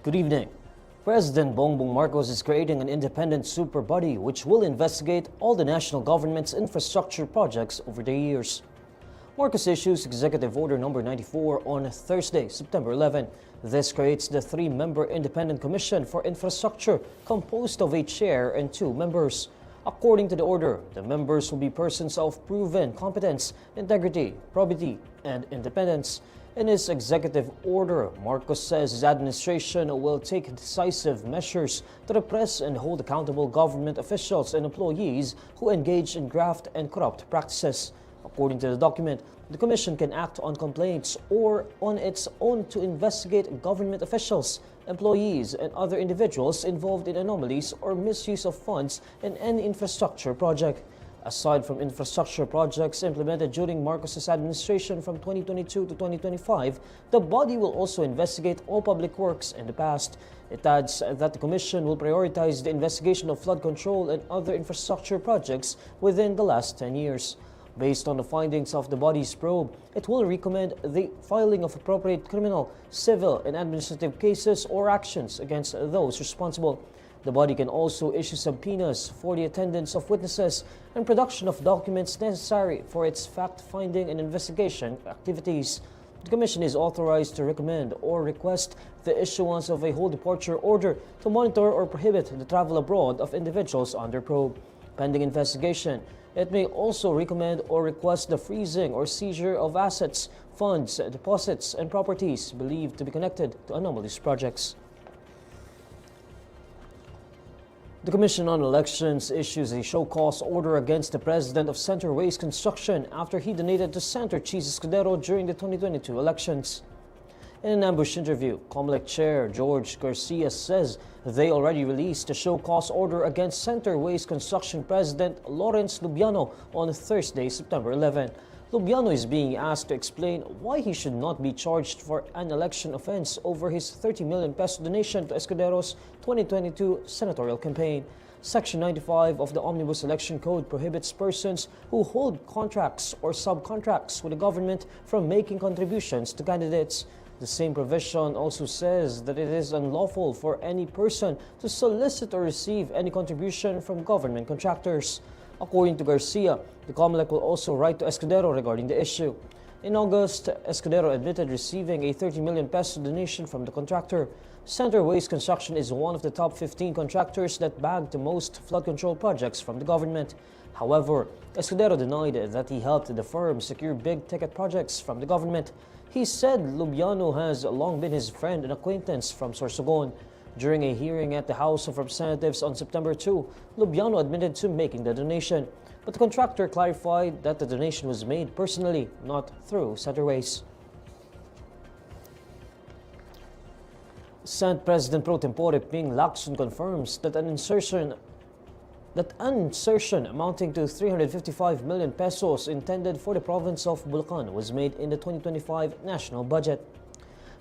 Good evening. President Bongbong Marcos is creating an independent super body which will investigate all the national government's infrastructure projects over the years. Marcos issues Executive Order No. 94 on Thursday, September 11. This creates the three-member Independent Commission for Infrastructure composed of a chair and two members. According to the order, the members will be persons of proven competence, integrity, probity, and independence. In his executive order, Marcos says his administration will take decisive measures to repress and hold accountable government officials and employees who engage in graft and corrupt practices. According to the document, the Commission can act on complaints or on its own to investigate government officials, employees, and other individuals involved in anomalies or misuse of funds in any infrastructure project. Aside from infrastructure projects implemented during Marcos's administration from 2022 to 2025, the body will also investigate all public works in the past. It adds that the Commission will prioritize the investigation of flood control and other infrastructure projects within the last 10 years. Based on the findings of the body's probe, it will recommend the filing of appropriate criminal, civil, and administrative cases or actions against those responsible. The body can also issue subpoenas for the attendance of witnesses and production of documents necessary for its fact-finding and investigation activities. The Commission is authorized to recommend or request the issuance of a whole departure order to monitor or prohibit the travel abroad of individuals under probe. Pending investigation, it may also recommend or request the freezing or seizure of assets, funds, deposits, and properties believed to be connected to anomalous projects. The Commission on Elections issues a show-cause order against the president of Center Waste Construction after he donated to Senator Chis Escudero during the 2022 elections. In an ambush interview, COMELEC Chair George Garcia says they already released a show-cause order against Center Waste Construction President Lawrence Lubiano on Thursday, September 11. Lubiano is being asked to explain why he should not be charged for an election offense over his 30 million peso donation to Escudero's 2022 senatorial campaign. Section 95 of the Omnibus Election Code prohibits persons who hold contracts or subcontracts with the government from making contributions to candidates. The same provision also says that it is unlawful for any person to solicit or receive any contribution from government contractors. According to Garcia, the COMELEC will also write to Escudero regarding the issue. In August, Escudero admitted receiving a 30 million peso donation from the contractor. Center Waste Construction is one of the top 15 contractors that bagged the most flood control projects from the government. However, Escudero denied that he helped the firm secure big-ticket projects from the government. He said Lubiano has long been his friend and acquaintance from Sorsogon. During a hearing at the House of Representatives on September 2, Lubiano admitted to making the donation, but the contractor clarified that the donation was made personally, not through Center Waste. Senate President Pro Tempore Ping Lacson confirms that an insertion amounting to 355 million pesos intended for the province of Bulacan was made in the 2025 national budget.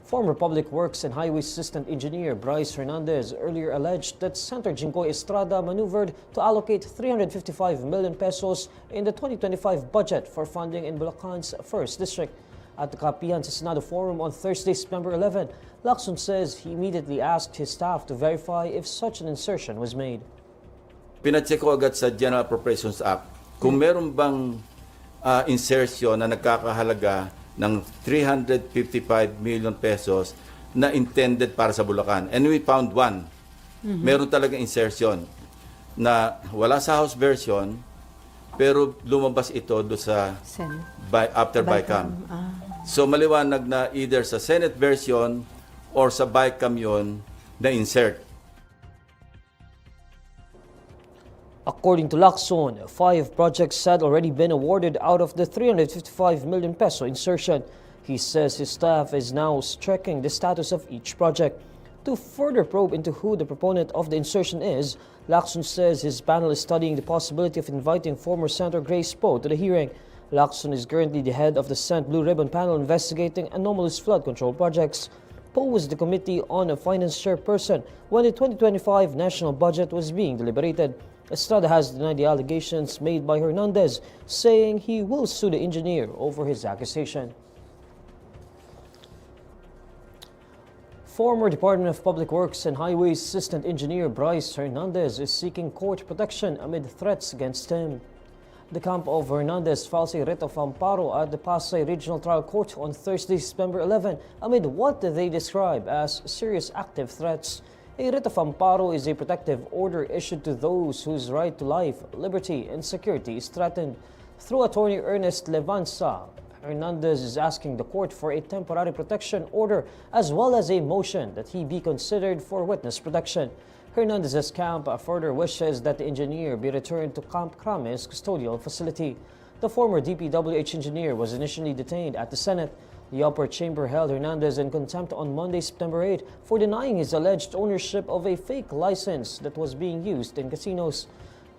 Former Public Works and Highways Assistant Engineer Brice Hernandez earlier alleged that Senator Jinggoy Estrada maneuvered to allocate 355 million pesos in the 2025 budget for funding in Bulacan's 1st District. At the Kapihan sa Senado Forum on Thursday, September 11, Lacson says he immediately asked his staff to verify if such an insertion was made. Pinacheck ko agad sa General Appropriations Act kung meron bang insertion na nagkakahalaga ng 355 million pesos na intended para sa Bulacan. And we found one. Meron talaga insertion na wala sa House version pero lumabas ito do sa after bicam. So maliwanag na either sa Senate version or sa bicam yon na insert. According to Lacson, 5 projects had already been awarded out of the 355 million peso insertion. He says his staff is now checking the status of each project. To further probe into who the proponent of the insertion is, Lacson says his panel is studying the possibility of inviting former Senator Grace Poe to the hearing. Lacson is currently the head of the Senate Blue Ribbon panel investigating anomalous flood control projects. Poe was the Committee on Finance chairperson when the 2025 national budget was being deliberated. Estrada has denied the allegations made by Hernandez, saying he will sue the engineer over his accusation. Former Department of Public Works and Highways Assistant Engineer Brice Hernandez is seeking court protection amid threats against him. The camp of Hernandez files a writ of amparo at the Pasay Regional Trial Court on Thursday, September 11, amid what they describe as serious active threats. A writ of amparo is a protective order issued to those whose right to life, liberty, and security is threatened. Through attorney Ernest Levanza, Hernandez is asking the court for a temporary protection order as well as a motion that he be considered for witness protection. Hernandez's camp further wishes that the engineer be returned to Camp Crame's custodial facility. The former DPWH engineer was initially detained at the Senate. The upper chamber held Hernandez in contempt on Monday, September 8, for denying his alleged ownership of a fake license that was being used in casinos.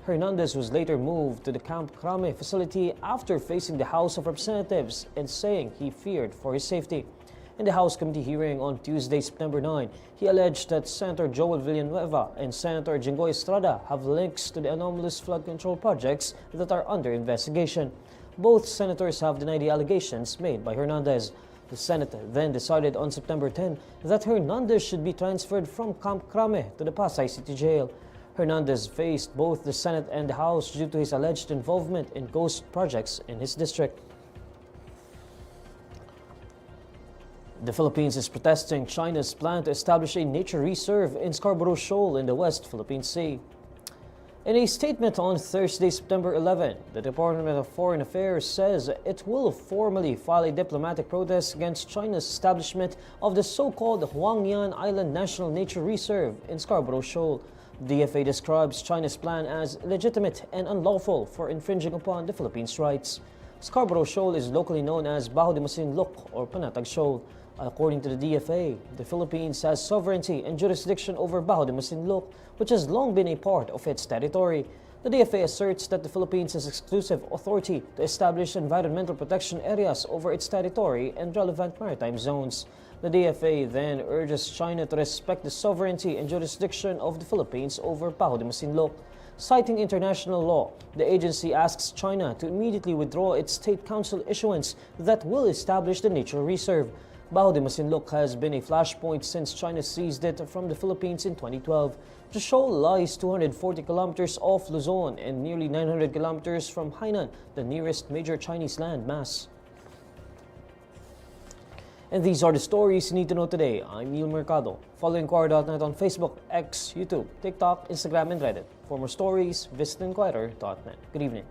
Hernandez was later moved to the Camp Crame facility after facing the House of Representatives and saying he feared for his safety. In the House committee hearing on Tuesday, September 9, he alleged that Senator Joel Villanueva and Senator Jinggoy Estrada have links to the anomalous flood control projects that are under investigation. Both senators have denied the allegations made by Hernandez. The Senate then decided on September 10 that Hernandez should be transferred from Camp Crame to the Pasay City Jail. Hernandez faced both the Senate and the House due to his alleged involvement in ghost projects in his district. The Philippines is protesting China's plan to establish a nature reserve in Scarborough Shoal in the West Philippine Sea. In a statement on Thursday, September 11, the Department of Foreign Affairs says it will formally file a diplomatic protest against China's establishment of the so-called Huangyan Island National Nature Reserve in Scarborough Shoal. The DFA describes China's plan as legitimate and unlawful for infringing upon the Philippines' rights. Scarborough Shoal is locally known as Bajo de Masinloc or Panatag Shoal. According to the DFA, the Philippines has sovereignty and jurisdiction over Bajo de Masinloc, which has long been a part of its territory. The DFA asserts that the Philippines has exclusive authority to establish environmental protection areas over its territory and relevant maritime zones. The DFA then urges China to respect the sovereignty and jurisdiction of the Philippines over Bajo de Masinloc. Citing international law, the agency asks China to immediately withdraw its State Council issuance that will establish the nature reserve. Bajo de Masinloc has been a flashpoint since China seized it from the Philippines in 2012. The shoal lies 240 kilometers off Luzon and nearly 900 kilometers from Hainan, the nearest major Chinese land mass. And these are the stories you need to know today. I'm Neil Mercado. Follow INQUIRER.net on Facebook, X, YouTube, TikTok, Instagram, and Reddit. For more stories, visit INQUIRER.net. Good evening.